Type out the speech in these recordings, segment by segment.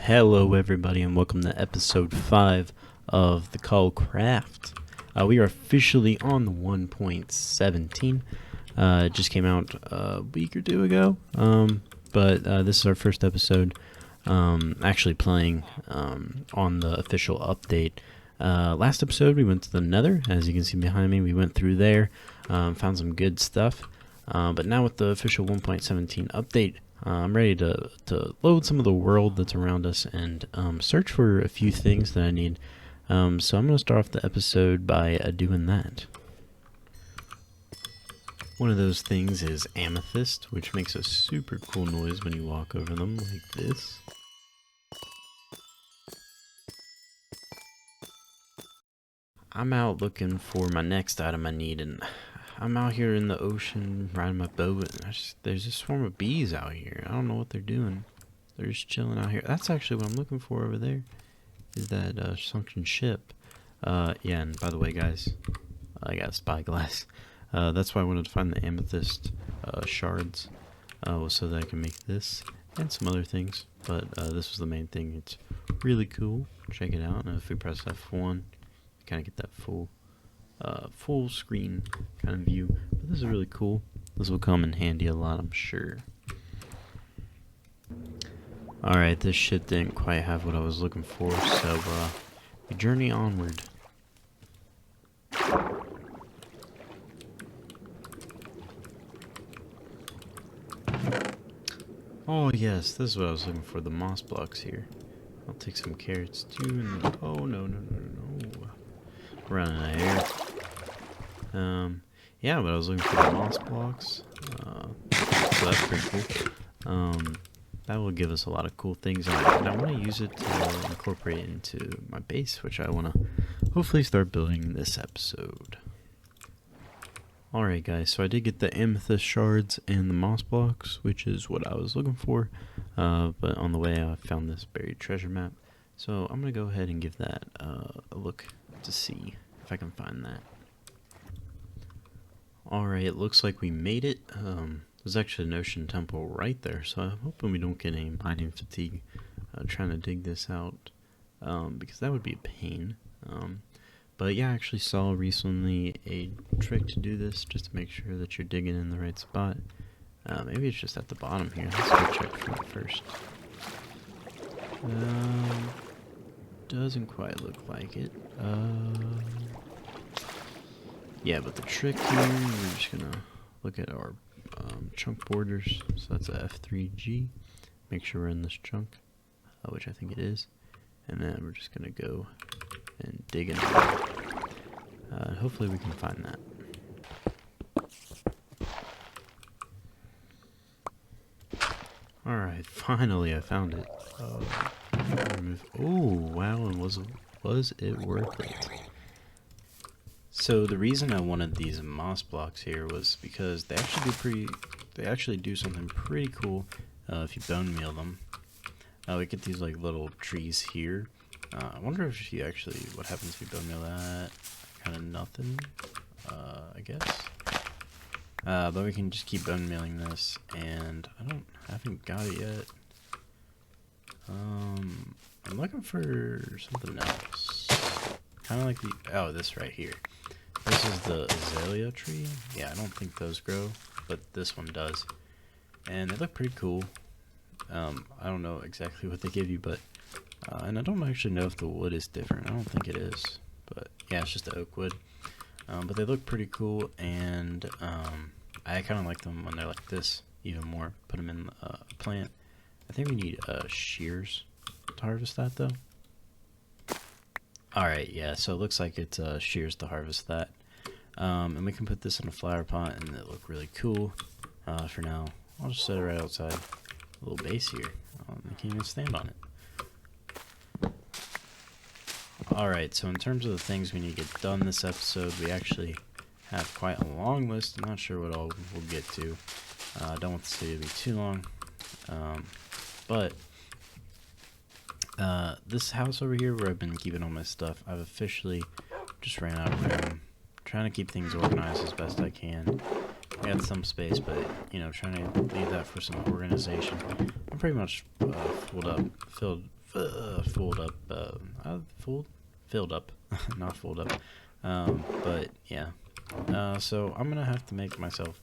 Hello everybody and welcome to episode 5 of the CullCraft. We are officially on the 1.17. It just came out a week or two ago, but this is our first episode actually playing on the official update. Last episode we went to the Nether, as you can see behind me. We went through there, found some good stuff, but now with the official 1.17 update, I'm ready to load some of the world that's around us and search for a few things that I need. So I'm going to start off the episode by doing that. One of those things is amethyst, which makes a super cool noise when you walk over them like this. I'm out looking for my next item I need, and I'm out here in the ocean riding my boat, and there's a swarm of bees out here. I don't know what they're doing. They're just chilling out here. That's actually what I'm looking for over there, is that sunken ship. Yeah, and by the way, guys, I got spyglass. That's why I wanted to find the amethyst shards, so that I can make this and some other things. But this was the main thing. It's really cool. Check it out. And if we press F1, kind of get that full screen kind of view. But this is really cool. This will come in handy a lot, I'm sure. Alright, this shit didn't quite have what I was looking for, so we journey onward. Oh yes, this is what I was looking for, the moss blocks here. I'll take some carrots too, and oh no. Running out of air. Yeah, but I was looking for the moss blocks, so that's pretty cool. That will give us a lot of cool things, and I want to use it to incorporate into my base, which I want to hopefully start building this episode. Alright guys, so I did get the amethyst shards and the moss blocks, which is what I was looking for, but on the way I found this buried treasure map, so I'm going to go ahead and give that a look to see if I can find that. Alright, it looks like we made it. There's actually an ocean temple right there, so I'm hoping we don't get any mining fatigue trying to dig this out, because that would be a pain. But yeah, I actually saw recently a trick to do this, just to make sure that you're digging in the right spot. Maybe it's just at the bottom here. Let's go check for it first. Doesn't quite look like it. Yeah, but the trick here, we're just gonna look at our chunk borders. So that's a F3G. Make sure we're in this chunk, which I think it is. And then we're just gonna go and dig in. Hopefully we can find that. Alright, finally I found it. Oh wow, and was it worth it? So the reason I wanted these moss blocks here was because they actually do something pretty cool if you bone meal them. We get these like little trees here. I wonder if you actually, what happens if you bone meal that? Kind of nothing, I guess. But we can just keep bone mealing this, and I haven't got it yet. I'm looking for something else. Kind of like this right here. This is the azalea tree. Yeah, I don't think those grow, but this one does. And they look pretty cool. I don't know exactly what they give you, but and I don't actually know if the wood is different. I don't think it is, but yeah, it's just the oak wood. But they look pretty cool, and I kind of like them when they're like this even more. Put them in a plant. I think we need shears to harvest that though. Alright, yeah, so it looks like it's shears to harvest that. And we can put this in a flower pot and it'll look really cool. For now, I'll just set it right outside a little base here. I can't even stand on it. Alright, so in terms of the things we need to get done this episode, we actually have quite a long list. I'm not sure what all we'll get to. I don't want this video to be too long. But this house over here where I've been keeping all my stuff, I've officially just ran out of room. Trying to keep things organized as best I can. I got some space, but you know, trying to leave that for some organization. I'm pretty much filled filled up. Filled up, not fooled up. But yeah. So I'm gonna have to make myself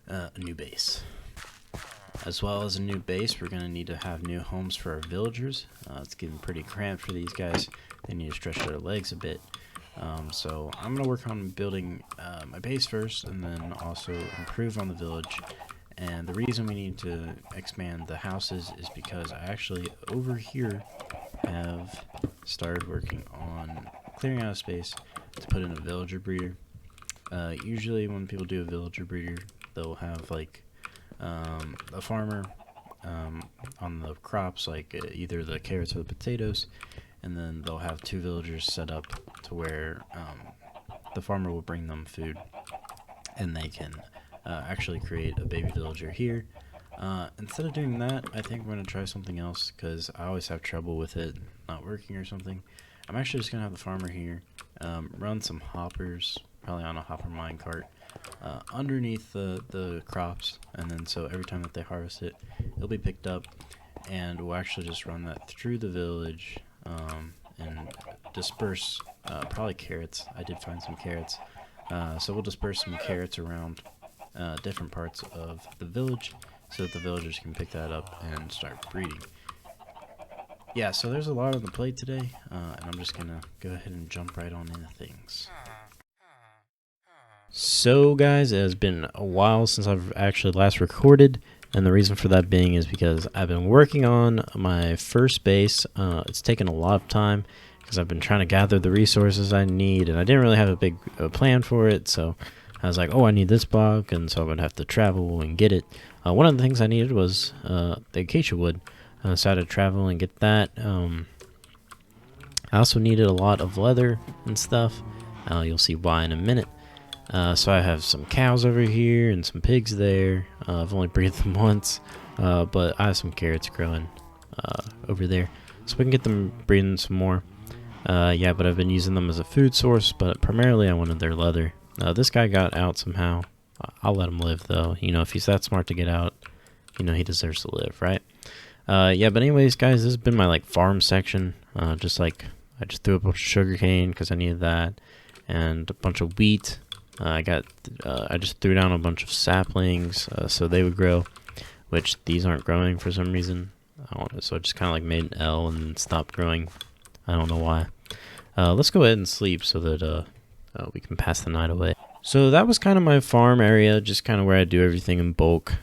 a new base. As well as a new base, we're going to need to have new homes for our villagers. It's getting pretty cramped for these guys. They need to stretch their legs a bit. So I'm going to work on building my base first, and then also improve on the village. And the reason we need to expand the houses is because I actually, over here, have started working on clearing out space to put in a villager breeder. Usually when people do a villager breeder, they'll have like a farmer on the crops, like either the carrots or the potatoes, and then they'll have 2 villagers set up to where the farmer will bring them food, and they can actually create a baby villager here. Instead of doing that, I think we're going to try something else, because I always have trouble with it not working or something. I'm actually just going to have the farmer here run some hoppers, probably on a hopper minecart, underneath the crops, and then so every time that they harvest it, it'll be picked up, and we'll actually just run that through the village and disperse probably carrots. I did find some carrots, so we'll disperse some carrots around different parts of the village so that the villagers can pick that up and start breeding. Yeah, so there's a lot on the plate today, and I'm just gonna go ahead and jump right on into things. So guys, it has been a while since I've actually last recorded, and the reason for that being is because I've been working on my first base. It's taken a lot of time because I've been trying to gather the resources I need, and I didn't really have a big plan for it, so I was like, oh, I need this block, and so I'm going to have to travel and get it. One of the things I needed was the acacia wood, so I had to travel and get that. I also needed a lot of leather and stuff. You'll see why in a minute. So I have some cows over here and some pigs there. I've only breathed them once, but I have some carrots growing over there, so we can get them breeding some more. Yeah, but I've been using them as a food source, but primarily I wanted their leather. This guy got out somehow. I'll let him live, though. You know, if he's that smart to get out, you know, he deserves to live, right? Yeah, but anyways, guys, this has been my, like, farm section. I just threw a bunch of sugar cane because I needed that, and a bunch of wheat. I just threw down a bunch of saplings so they would grow, which these aren't growing for some reason. So I just kind of like made an L and then stopped growing. I don't know why. Let's go ahead and sleep so that we can pass the night away. So that was kind of my farm area, just kind of where I do everything in bulk,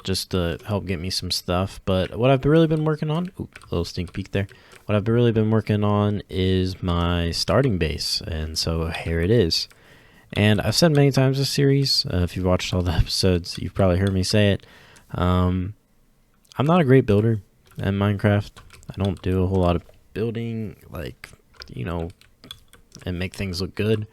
just to help get me some stuff. But what I've really been working on, a little sneak peek there. What I've really been working on is my starting base, and so here it is. And I've said many times this series, if you've watched all the episodes, you've probably heard me say it. I'm not a great builder in Minecraft. I don't do a whole lot of building, like, you know, and make things look good.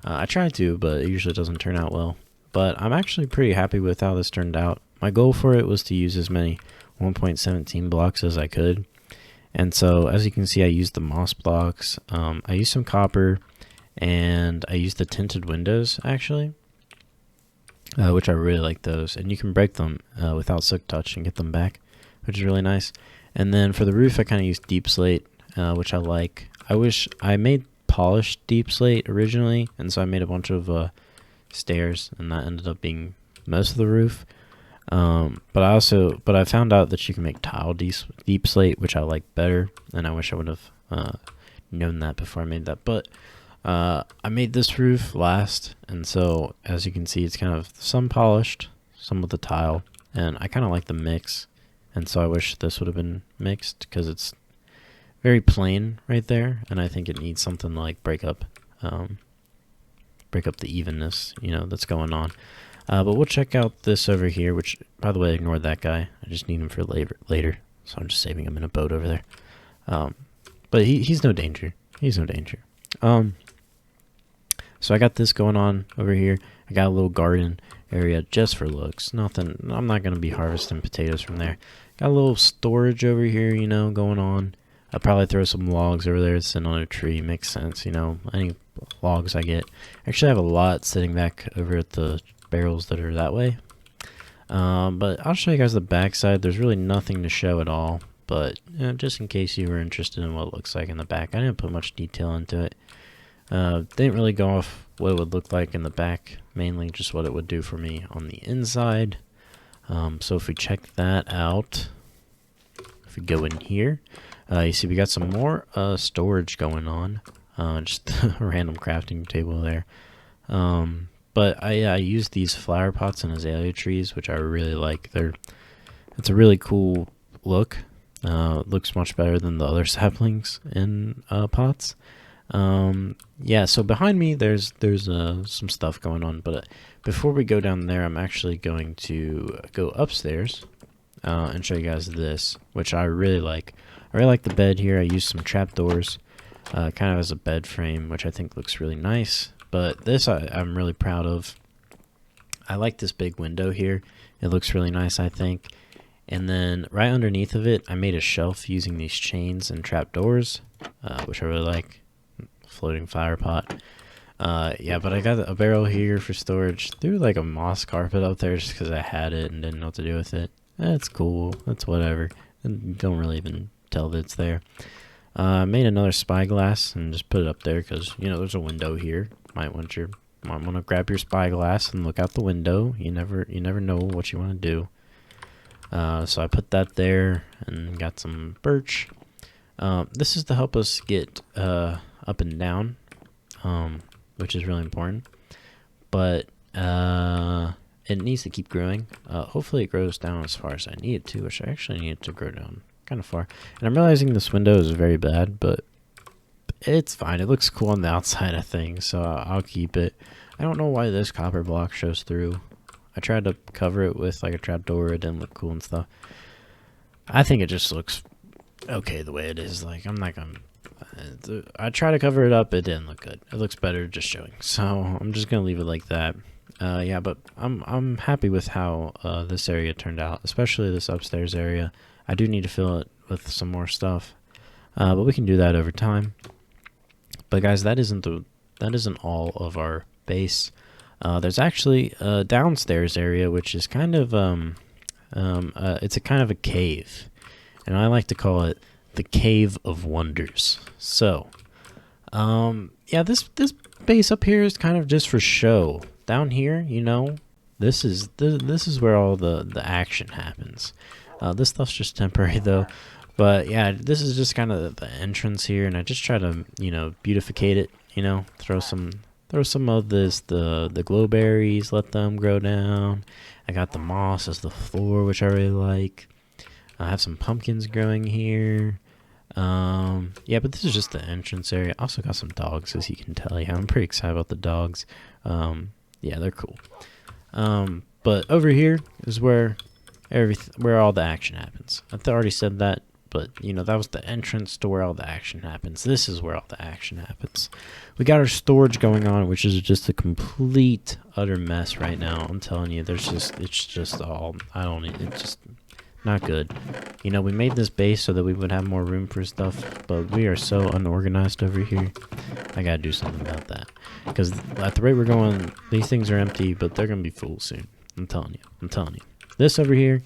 I try to, but it usually doesn't turn out well. But I'm actually pretty happy with how this turned out. My goal for it was to use as many 1.17 blocks as I could. And so, as you can see, I used the moss blocks. I used some copper. And I used the tinted windows, actually, which I really like those. And you can break them without silk touch and get them back, which is really nice. And then for the roof, I kind of used deep slate, which I like. I wish I made polished deep slate originally, and so I made a bunch of stairs, and that ended up being most of the roof. But I found out that you can make tile deep slate, which I like better, and I wish I would have known that before I made that. But I made this roof last, and so as you can see, it's kind of some polished, some with the tile, and I kind of like the mix, and so I wish this would have been mixed because it's very plain right there, and I think it needs something like break up the evenness, you know, that's going on. But we'll check out this over here, which, by the way, ignore that guy. I just need him for later, so I'm just saving him in a boat over there. But he's no danger. He's no danger. So I got this going on over here. I got a little garden area just for looks. Nothing. I'm not going to be harvesting potatoes from there. Got a little storage over here, you know, going on. I'll probably throw some logs over there sitting on a tree. Makes sense, you know, any logs I get. Actually, I have a lot sitting back over at the barrels that are that way. But I'll show you guys the backside. There's really nothing to show at all. but just in case you were interested in what it looks like in the back, I didn't put much detail into it. Didn't really go off what it would look like in the back, mainly just what it would do for me on the inside. So if we check that out, if we go in here, you see we got some more storage going on. Just a random crafting table there. But I use these flower pots and azalea trees, which I really like. It's a really cool look. It looks much better than the other saplings in pots. Yeah, so behind me there's some stuff going on, but before we go down there, I'm actually going to go upstairs and show you guys this, which I really like. I really like the bed here. I used some trapdoors kind of as a bed frame, which I think looks really nice. But this I'm really proud of. I like this big window here. It looks really nice, I think. And then right underneath of it, I made a shelf using these chains and trapdoors, which I really like. Floating fire pot. Yeah, but I got a barrel here for storage. Threw like a moss carpet up there just because I had it and didn't know what to do with it. That's cool. That's whatever. And don't really even tell that it's there. Made another spyglass and just put it up there because, you know, there's a window here. Might want to grab your spyglass and look out the window. You never know what you want to do. So I put that there and got some birch. This is to help us get up and down, which is really important. But it needs to keep growing. Hopefully it grows down as far as I need it to, which I actually need it to grow down kind of far. And I'm realizing this window is very bad, but it's fine. It looks cool on the outside of things, so I'll keep it. I don't know why this copper block shows through. I tried to cover it with like a trapdoor. It didn't look cool and stuff. I think it just looks okay the way it is. Like, I'm not gonna... I try to cover it up. It didn't look good. It looks better just showing. So I'm just gonna leave it like that. Yeah, but I'm happy with how this area turned out, especially this upstairs area. I do need to fill it with some more stuff, but we can do that over time. But guys, that isn't all of our base. There's actually a downstairs area, which is kind of it's a kind of a cave, and I like to call it the Cave of Wonders. So, yeah, this base up here is kind of just for show. Down here, you know, this is where all the action happens. This stuff's just temporary though. But yeah, this is just kind of the entrance here, and I just try to, you know, beautificate it. You know, throw some of this the glowberries, let them grow down. I got the moss as the floor, which I really like. I have some pumpkins growing here. Yeah, but this is just the entrance area. I also got some dogs, as you can tell. Yeah, I'm pretty excited about the dogs. Yeah, they're cool. But over here is where all the action happens. I've already said that, but you know, that was the entrance to where all the action happens. This is where all the action happens. We got our storage going on, which is just a complete utter mess right now. I'm telling you, it's just not good. You know, we made this base so that we would have more room for stuff, but we are so unorganized over here. I gotta do something about that, because at the rate we're going, these things are empty, but they're gonna be full soon. I'm telling you. This over here,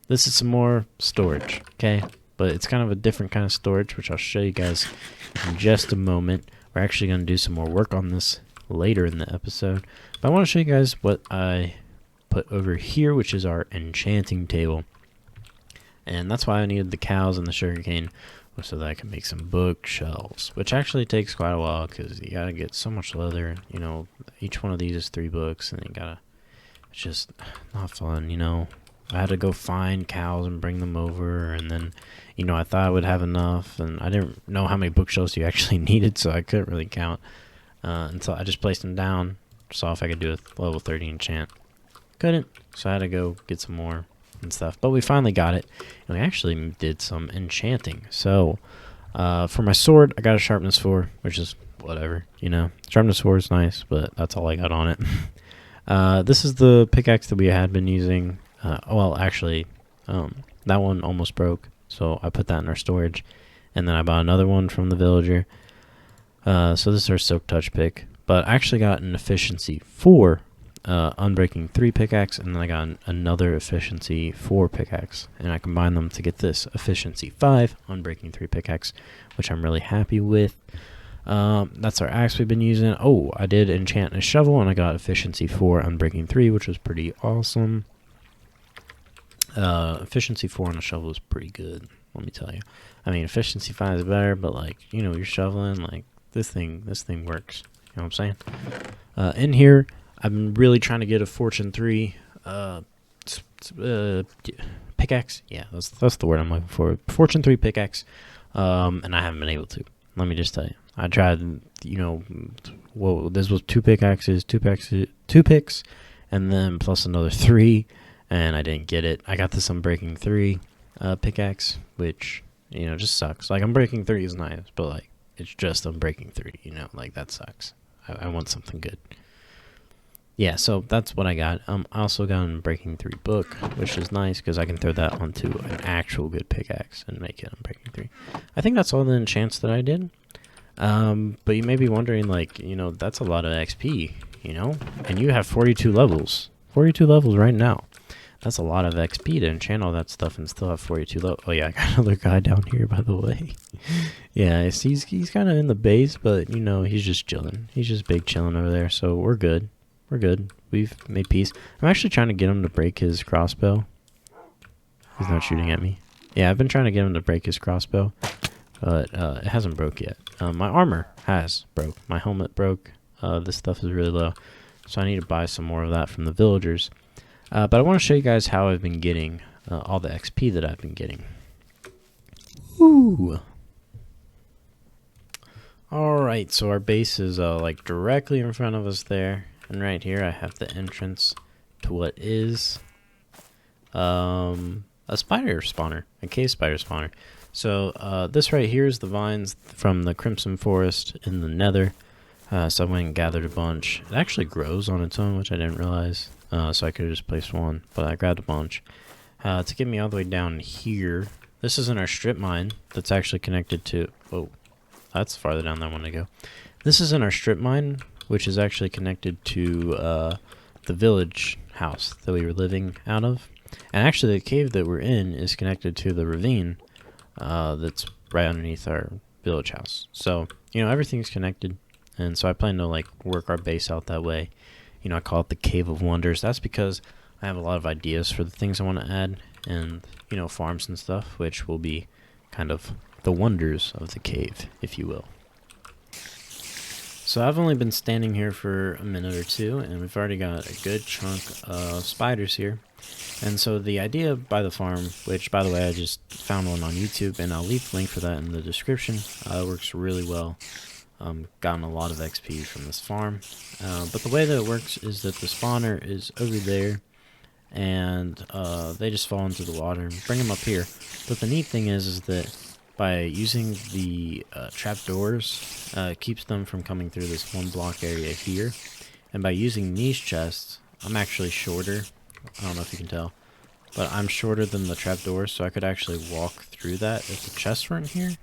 this is some more storage, okay? But it's kind of a different kind of storage, which I'll show you guys in just a moment. We're actually going to do some more work on this later in the episode. But I want to show you guys what I put over here, which is our enchanting table. And that's why I needed the cows and the sugarcane, so that I can make some bookshelves, which actually takes quite a while because you got to get so much leather. You know, each one of these is 3 books, and you got to... It's just not fun, you know. I had to go find cows and bring them over, and then, you know, I thought I would have enough, and I didn't know how many bookshelves you actually needed, so I couldn't really count. Until I just placed them down, saw if I could do a level 30 enchant. Couldn't, so I had to go get some more and stuff. But we finally got it, and we actually did some enchanting. So, for my sword, I got a sharpness 4, which is whatever, you know. Sharpness 4 is nice, but that's all I got on it. This is the pickaxe that we had been using. Well, actually, that one almost broke, so I put that in our storage. And then I bought another one from the villager. So this is our silk touch pick. But I actually got an efficiency 4 Unbreaking 3 pickaxe, and then I got another efficiency 4 pickaxe, and I combined them to get this efficiency 5 unbreaking 3 pickaxe, which I'm really happy with. That's our axe we've been using. Oh, I did enchant a shovel, and I got efficiency 4 unbreaking 3, which was pretty awesome. Efficiency 4 on a shovel is pretty good, let me tell you. I mean, efficiency 5 is better, but like, you know, you're shoveling, like, this thing works. You know what I'm saying? In here, I've been really trying to get a Fortune 3 pickaxe. Yeah, that's the word I'm looking for. Fortune 3 pickaxe. And I haven't been able to. Let me just tell you. I tried, you know, whoa, this was 2 pickaxes, 2 picks, and then plus another 3, and I didn't get it. I got this Unbreaking 3 pickaxe, which, you know, just sucks. Like, Unbreaking 3 is nice, but, like, it's just Unbreaking 3, you know, like, that sucks. I want something good. Yeah, so that's what I got. I also got an Unbreaking 3 book, which is nice because I can throw that onto an actual good pickaxe and make it Unbreaking 3. I think that's all the enchants that I did. But you may be wondering, like, you know, that's a lot of XP, you know? And you have 42 levels. 42 levels right now. That's a lot of XP to enchant all that stuff and still have 42 levels. Oh, yeah, I got another guy down here, by the way. Yeah, he's kind of in the base, but, you know, he's just chilling. He's just big chilling over there, so we're good. We're good. We've made peace. I'm actually trying to get him to break his crossbow. He's not shooting at me. Yeah, I've been trying to get him to break his crossbow, but it hasn't broke yet. My armor has broke. My helmet broke. This stuff is really low, so I need to buy some more of that from the villagers. But I want to show you guys how I've been getting all the XP that I've been getting. Ooh. Alright, so our base is like directly in front of us there. And right here I have the entrance to what is a spider spawner, a cave spider spawner. So this right here is the vines from the Crimson Forest in the Nether. So I went and gathered a bunch. It actually grows on its own, which I didn't realize. So I could have just placed one, but I grabbed a bunch. To get me all the way down here, this is in our strip mine that's actually connected to... Whoa, that's farther down than I want to go. This is in our strip mine, which is actually connected to the village house that we were living out of. And actually the cave that we're in is connected to the ravine that's right underneath our village house. So, you know, everything's connected. And so I plan to, like, work our base out that way. You know, I call it the Cave of Wonders. That's because I have a lot of ideas for the things I want to add. And, you know, farms and stuff, which will be kind of the wonders of the cave, if you will. So I've only been standing here for a minute or two, and we've already got a good chunk of spiders here. And so the idea by the farm, which, by the way, I just found one on YouTube, and I'll leave the link for that in the description. It works really well. Gotten a lot of XP from this farm. But the way that it works is that the spawner is over there, and they just fall into the water and bring them up here. But the neat thing is that by using the trapdoors, it keeps them from coming through this one block area here. And by using these chests, I'm actually shorter. I don't know if you can tell, but I'm shorter than the trapdoors, so I could actually walk through that if the chests weren't here.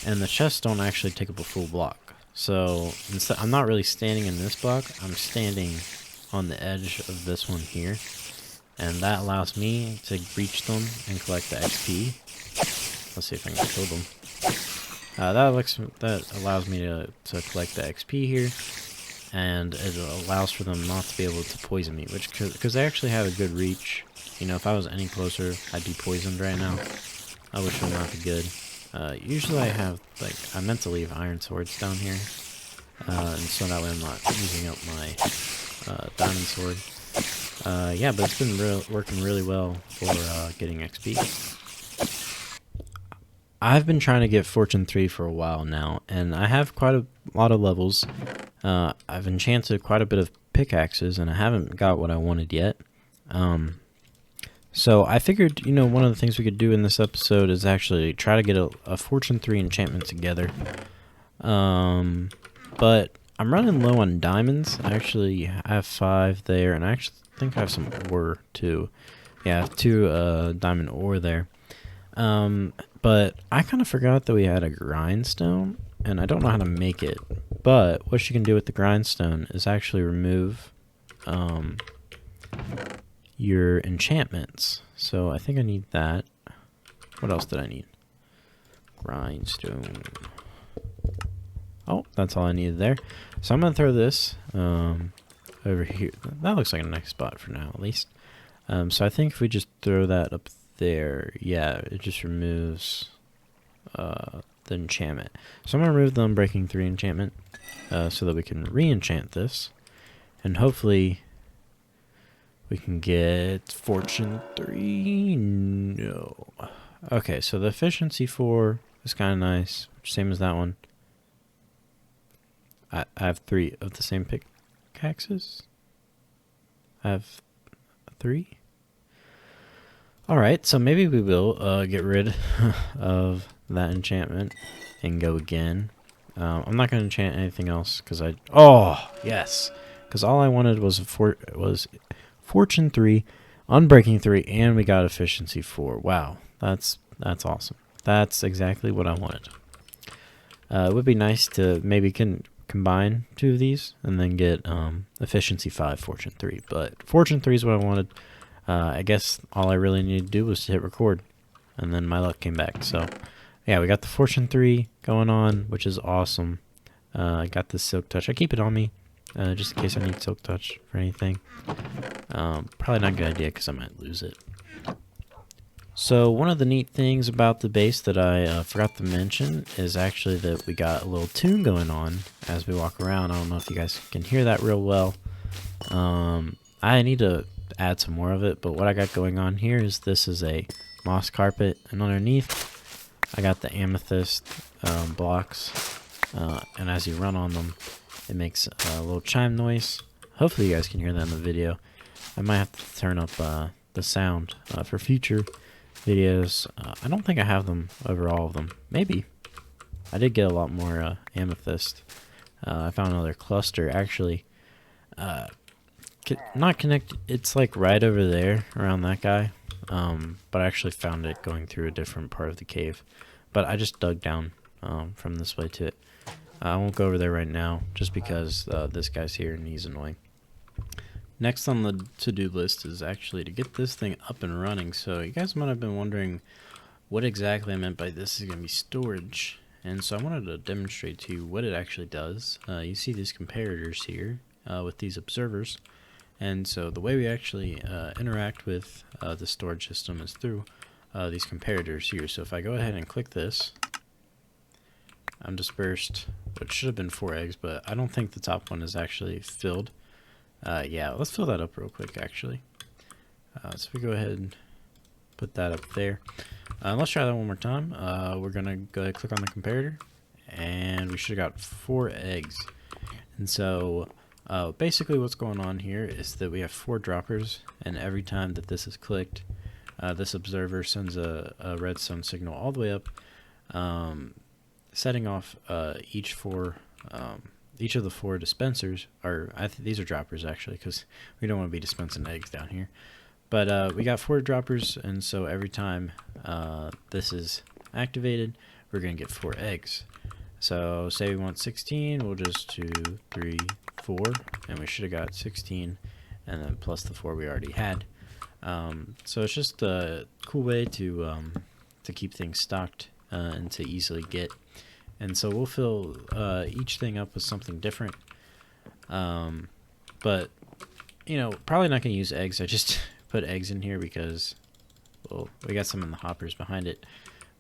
And the chests don't actually take up a full block. So instead, I'm not really standing in this block, I'm standing on the edge of this one here. And that allows me to reach them and collect the XP. Let's see if I can kill them. That allows me to collect the XP here, and it allows for them not to be able to poison me, which because they actually have a good reach. You know, if I was any closer, I'd be poisoned right now, which would not be good. Usually I have, like, I meant to leave iron swords down here, and so that way I'm not using up my diamond sword. Yeah, but it's been working really well for getting XP. I've been trying to get Fortune 3 for a while now, and I have quite a lot of levels. I've enchanted quite a bit of pickaxes, and I haven't got what I wanted yet. So I figured, you know, one of the things we could do in this episode is actually try to get a Fortune 3 enchantment together. But I'm running low on diamonds. I actually have 5 there, and I actually think I have some ore too. Yeah, I have 2 diamond ore there. But I kind of forgot that we had a grindstone, and I don't know how to make it. But what you can do with the grindstone is actually remove your enchantments. So I think I need that. What else did I need? Grindstone. Oh, that's all I needed there. So I'm going to throw this over here. That looks like a nice spot for now, at least. So I think if we just throw that up there, yeah, it just removes the enchantment. So I'm going to remove the Unbreaking 3 enchantment so that we can re-enchant this. And hopefully we can get Fortune 3. No. Okay, so the Efficiency 4 is kind of nice. Same as that one. I have 3 of the same pickaxes. I have 3. Alright, so maybe we will get rid of that enchantment and go again. I'm not going to enchant anything else because I... Oh, yes! Because all I wanted was Fortune 3, Unbreaking 3, and we got Efficiency 4. Wow, that's awesome. That's exactly what I wanted. It would be nice to maybe combine 2 of these and then get Efficiency 5, Fortune 3. But Fortune 3 is what I wanted. I guess all I really needed to do was to hit record, and then my luck came back. So, yeah, we got the Fortune 3 going on, which is awesome. I got the Silk Touch. I keep it on me, just in case I need Silk Touch for anything. Probably not a good idea because I might lose it. So one of the neat things about the base that I forgot to mention is actually that we got a little tune going on as we walk around. I don't know if you guys can hear that real well. I need to add some more of it, but what I got going on here is this is a moss carpet, and underneath I got the amethyst blocks, and as you run on them it makes a little chime noise. Hopefully you guys can hear that in the video. I might have to turn up the sound for future videos. I don't think I have them over all of them. Maybe. I did get a lot more amethyst. I found another cluster actually. Not connected. It's like right over there around that guy. But I actually found it going through a different part of the cave. But I just dug down from this way to it. I won't go over there right now just because this guy's here and he's annoying. Next on the to-do list is actually to get this thing up and running. So you guys might have been wondering what exactly I meant by this is going to be storage. And so I wanted to demonstrate to you what it actually does. You see these comparators here with these observers. And so the way we actually interact with the storage system is through these comparators here. So if I go ahead and click this, I'm dispersed, which should have been 4 eggs, but I don't think the top one is actually filled. Yeah, let's fill that up real quick actually. So we go ahead and put that up there. Let's try that one more time. We're gonna go ahead and click on the comparator, and we should have got 4 eggs. And so basically what's going on here is that we have 4 droppers, and every time that this is clicked, this observer sends a redstone signal all the way up, setting off each of the 4 dispensers, or these are droppers actually, because we don't want to be dispensing eggs down here. But we got 4 droppers, and so every time this is activated, we're going to get 4 eggs. So say we want 16, we'll just 2, 3, 4, and we should have got 16, and then plus the 4 we already had. So it's just a cool way to keep things stocked and to easily get. And so we'll fill each thing up with something different. But, you know, probably not going to use eggs. I just put eggs in here because, well, we got some in the hoppers behind it.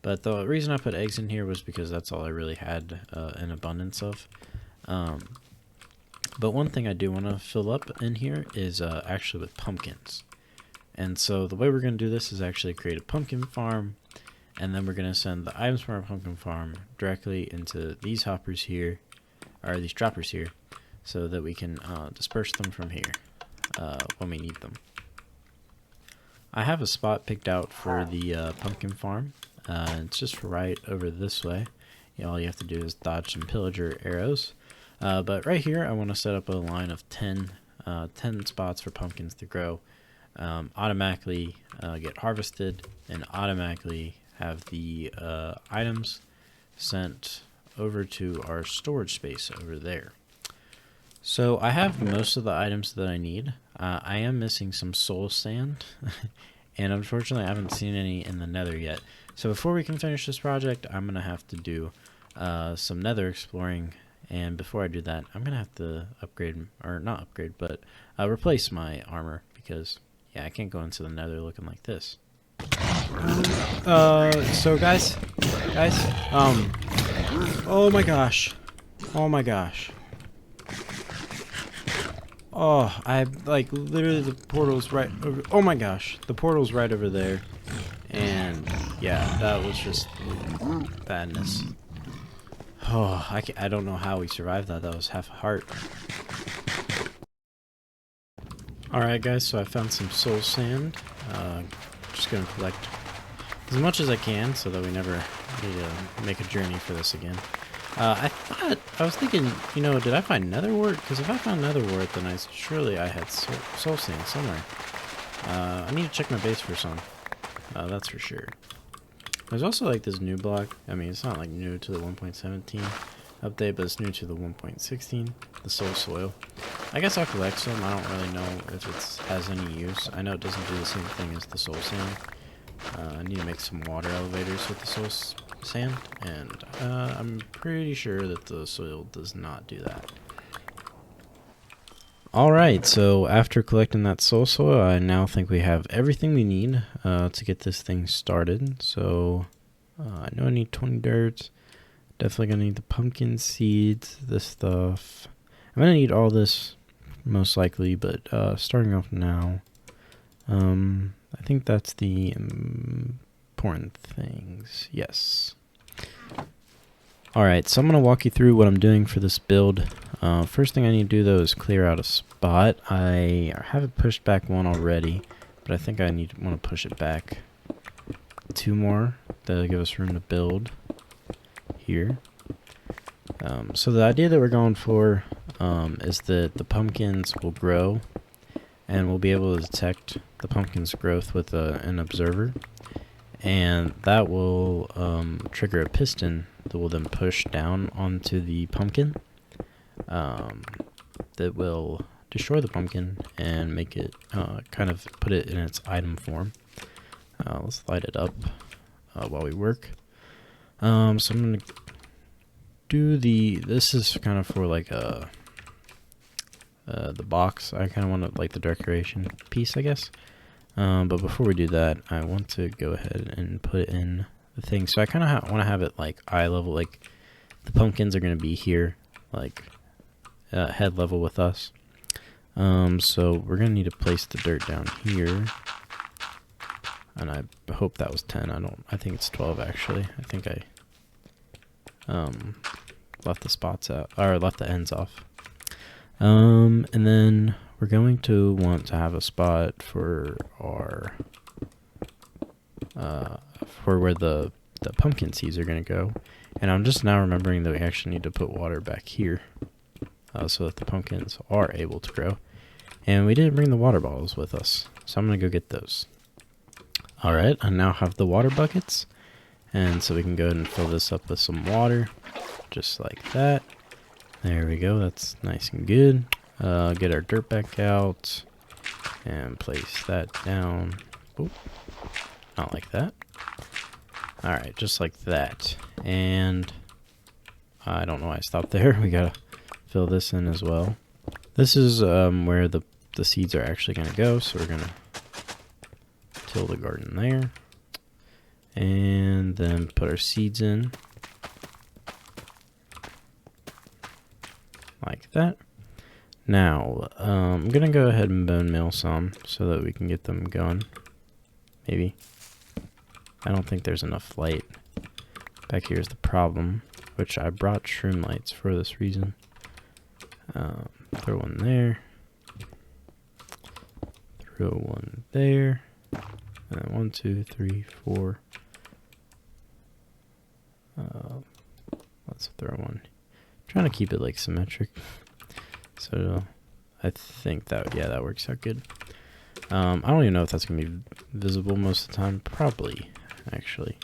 But the reason I put eggs in here was because that's all I really had an abundance of. But one thing I do want to fill up in here is actually with pumpkins. And so the way we're going to do this is actually create a pumpkin farm. And then we're going to send the items from our pumpkin farm directly into these hoppers here, or these droppers here, so that we can disperse them from here when we need them. I have a spot picked out for the pumpkin farm. It's just right over this way. All you have to do is dodge some pillager arrows. But right here, I want to set up a line of 10 spots for pumpkins to grow, automatically get harvested, and automatically have the items sent over to our storage space over there. So I have most of the items that I need. I am missing some soul sand, and unfortunately I haven't seen any in the nether yet. So before we can finish this project, I'm going to have to do some nether exploring, and before I do that, I'm going to have to upgrade, or not upgrade, but replace my armor, because, yeah, I can't go into the nether looking like this. So guys, oh my gosh. Oh my gosh. Oh, I like literally the portal's right over. Oh my gosh, the portal's right over there, and yeah, that was just badness. Oh, I don't know how we survived that. That was half a heart. All right, guys. So I found some soul sand. Just gonna collect as much as I can so that we never need to make a journey for this again. I was thinking, you know, did I find nether wart? Because if I found nether wart, then surely I had soul sand somewhere. I need to check my base for some. That's for sure. There's also like this new block. I mean, it's not like new to the 1.17 update, but it's new to the 1.16, the soul soil. I guess I'll collect some. I don't really know if it has any use. I know it doesn't do the same thing as the soul sand. I need to make some water elevators with the soul sand, and I'm pretty sure that the soil does not do that. Alright, so after collecting that soil, I now think we have everything we need to get this thing started. So I know I need 20 dirt. Definitely gonna need the pumpkin seeds, this stuff. I'm gonna need all this most likely, but starting off now, I think that's the important things. Yes. Alright, so I'm going to walk you through what I'm doing for this build. First thing I need to do, though, is clear out a spot. I have it pushed back one already, but I think I want to push it back 2 more. That'll give us room to build here. So the idea that we're going for is that the pumpkins will grow, and we'll be able to detect the pumpkin's growth with an observer, and that will trigger a piston that will then push down onto the pumpkin, that will destroy the pumpkin and make it kind of put it in its item form. Let's light it up while we work. So I'm gonna do this is kind of for like the box. I kind of want to like the decoration piece, I guess. But before we do that, I want to go ahead and put in the thing. So I kind of want to have it like eye level, like the pumpkins are going to be here, like head level with us. So we're going to need to place the dirt down here. And I hope that was 10. I think it's 12 actually. I think I left the spots out, or left the ends off. And then we're going to want to have a spot for our for where the pumpkin seeds are going to go. And I'm just now remembering that we actually need to put water back here so that the pumpkins are able to grow. And we didn't bring the water bottles with us, so I'm going to go get those. Alright, I now have the water buckets, and so we can go ahead and fill this up with some water, just like that. There we go, that's nice and good. Get our dirt back out, and place that down. Oop, not like that. Alright, just like that. And I don't know why I stopped there. We gotta fill this in as well. This is where the seeds are actually gonna go, so we're gonna till the garden there, and then put our seeds in like that. Now I'm gonna go ahead and bone meal some so that we can get them going. Maybe. I don't think there's enough light. Back here is the problem, which I brought shroom lights for this reason. Throw one there, throw one there. 1, 2, 3, 4. Let's throw one. Trying to keep it like symmetric. So I think that, yeah, that works out good. I don't even know if that's gonna be visible most of the time. Probably, actually.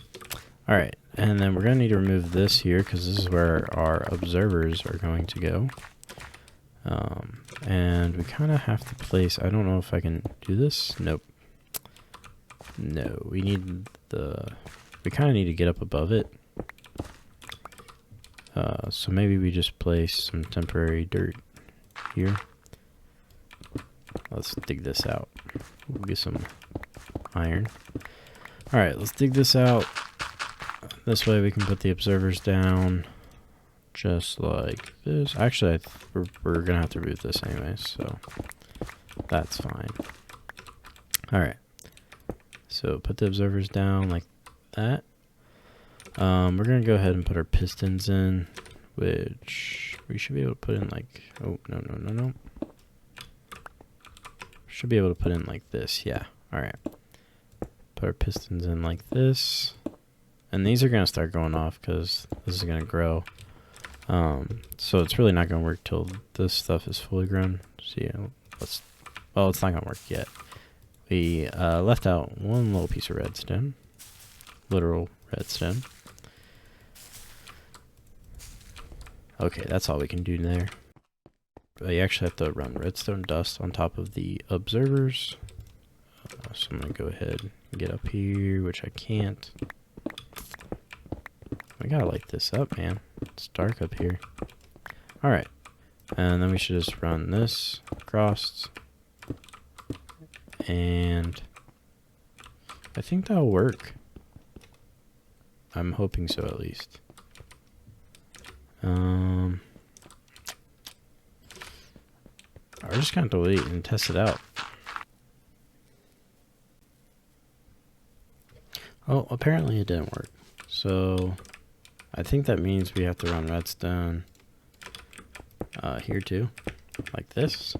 All right, and then we're gonna need to remove this here because this is where our observers are going to go. And we kind of have to place, I don't know if I can do this. Nope. No, we need we kind of need to get up above it. So maybe we just place some temporary dirt here. Let's dig this out. We'll get some iron. Alright, let's dig this out. This way we can put the observers down. Just like this. Actually, we're going to have to root this anyway, so that's fine. Alright. So put the observers down like that. We're going to go ahead and put our pistons in, which we should be able to put in like... Oh, no. Should be able to put in like this, yeah. Alright. Put our pistons in like this. And these are going to start going off because this is going to grow. So it's really not going to work till this stuff is fully grown. So yeah, well, it's not going to work yet. We left out one little piece of redstone. Literal redstone. Okay, that's all we can do there. You actually have to run redstone dust on top of the observers. So I'm going to go ahead and get up here, which I can't. We gotta light this up, man. It's dark up here. Alright. And then we should just run this across. And I think that'll work. I'm hoping so, at least. We're just gonna have to wait and test it out. Oh, apparently it didn't work. So I think that means we have to run redstone here too, like this.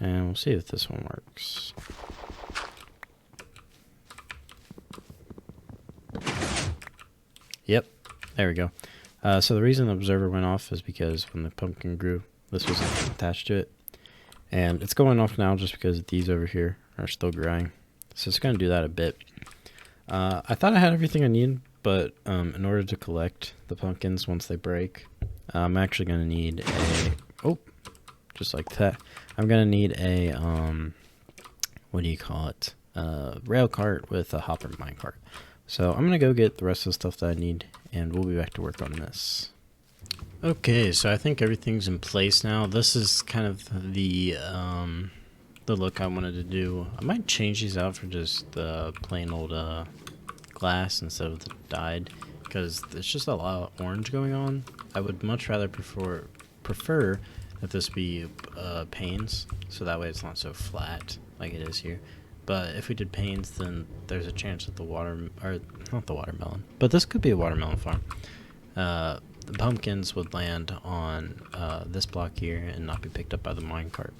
And we'll see if this one works. Yep, there we go. So the reason the observer went off is because when the pumpkin grew, this was attached to it. And it's going off now just because these over here are still growing. So it's going to do that a bit. I thought I had everything I need, but in order to collect the pumpkins once they break, I'm actually going to need a... Oh, just like that. I'm going to need a, what do you call it? Rail cart with a hopper mine cart. So I'm going to go get the rest of the stuff that I need, and we'll be back to work on this. Okay, so I think everything's in place now. This is kind of the look I wanted to do. I might change these out for just plain old glass instead of the dyed, because there's just a lot of orange going on. I would much rather prefer that this be panes, so that way it's not so flat like it is here. But if we did panes, then there's a chance that not the watermelon, but this could be a watermelon farm. The pumpkins would land on this block here and not be picked up by the minecart.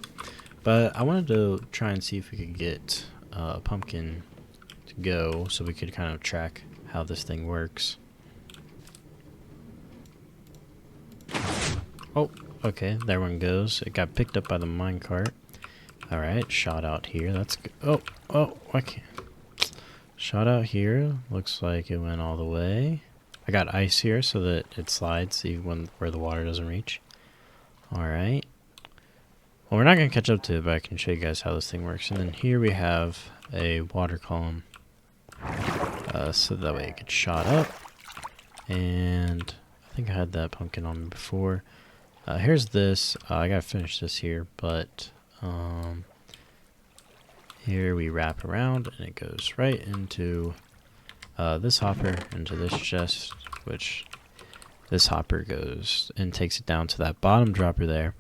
But I wanted to try and see if we could get a pumpkin to go so we could kind of track how this thing works. Oh, okay, there one goes. It got picked up by the minecart. Alright, shot out here. That's good. Oh, I can't. Shot out here. Looks like it went all the way. I got ice here so that it slides even where the water doesn't reach. Alright. Well, we're not going to catch up to it, but I can show you guys how this thing works. And then here we have a water column. So that way it gets shot up. And I think I had that pumpkin on me before. Here's this. I got to finish this here, but here we wrap around and it goes right into this hopper, into this chest, which this hopper goes and takes it down to that bottom dropper there.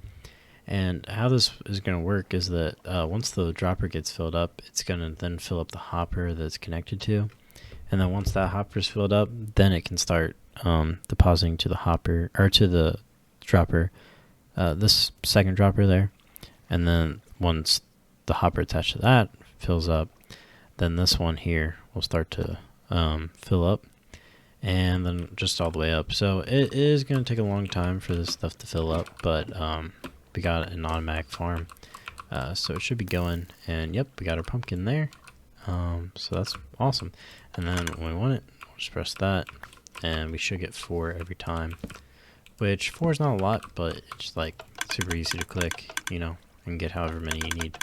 And how this is going to work is that once the dropper gets filled up, it's going to then fill up the hopper that it's connected to. And then once that hopper is filled up, then it can start depositing to the hopper, or to the dropper, this second dropper there. And then once the hopper attached to that fills up, then this one here will start to fill up, and then just all the way up. So it is going to take a long time for this stuff to fill up, but we got an automatic farm, so it should be going. And yep, we got our pumpkin there. So that's awesome. And then when we want it, we'll just press that, and we should get 4 every time. which 4 is not a lot, but it's like super easy to click, you know, and get however many you need.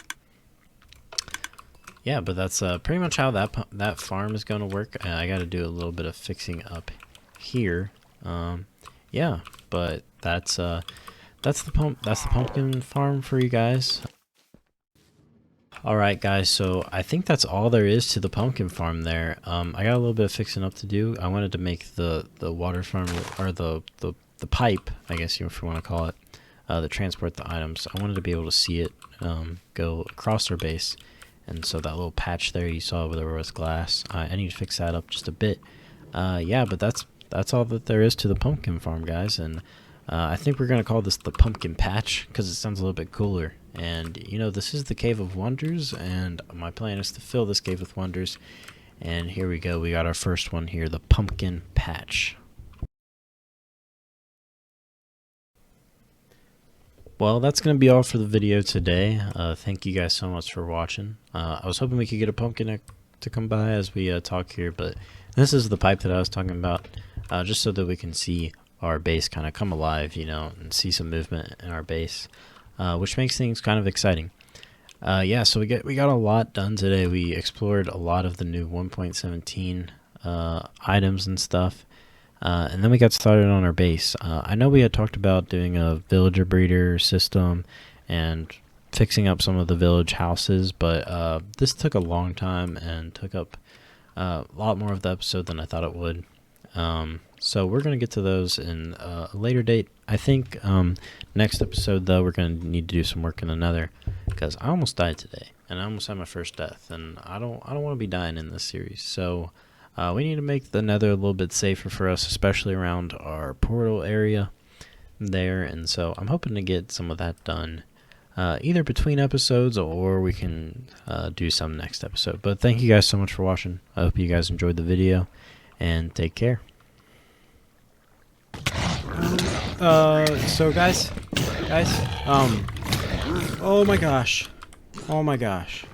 Yeah, but that's pretty much how that farm is going to work. I got to do a little bit of fixing up here. Yeah, but that's the pumpkin farm for you guys. All right, guys. So I think that's all there is to the pumpkin farm there. I got a little bit of fixing up to do. I wanted to make the water farm, or the pipe, I guess if you want to call it, that transport the items. I wanted to be able to see it go across our base. And so that little patch there you saw where there was glass, I need to fix that up just a bit. Yeah, but that's all that there is to the pumpkin farm, guys. And I think we're gonna call this the pumpkin patch because it sounds a little bit cooler. And you know, this is the Cave of Wonders, and my plan is to fill this cave with wonders. And here we go. We got our first one here, the pumpkin patch. Well, that's going to be all for the video today. Thank you guys so much for watching. I was hoping we could get a pumpkin to come by as we talk here, but this is the pipe that I was talking about, just so that we can see our base kind of come alive, you know, and see some movement in our base, which makes things kind of exciting. Yeah, so we got a lot done today. We explored a lot of the new 1.17 items and stuff. And then we got started on our base. I know we had talked about doing a villager breeder system and fixing up some of the village houses, but this took a long time and took up a lot more of the episode than I thought it would. So we're going to get to those in a later date. I think next episode, though, we're going to need to do some work in the nether, because I almost died today, and I almost had my first death, and I don't want to be dying in this series. So we need to make the nether a little bit safer for us, especially around our portal area there. And so I'm hoping to get some of that done either between episodes, or we can do some next episode. But thank you guys so much for watching. I hope you guys enjoyed the video, and take care. So guys, oh my gosh.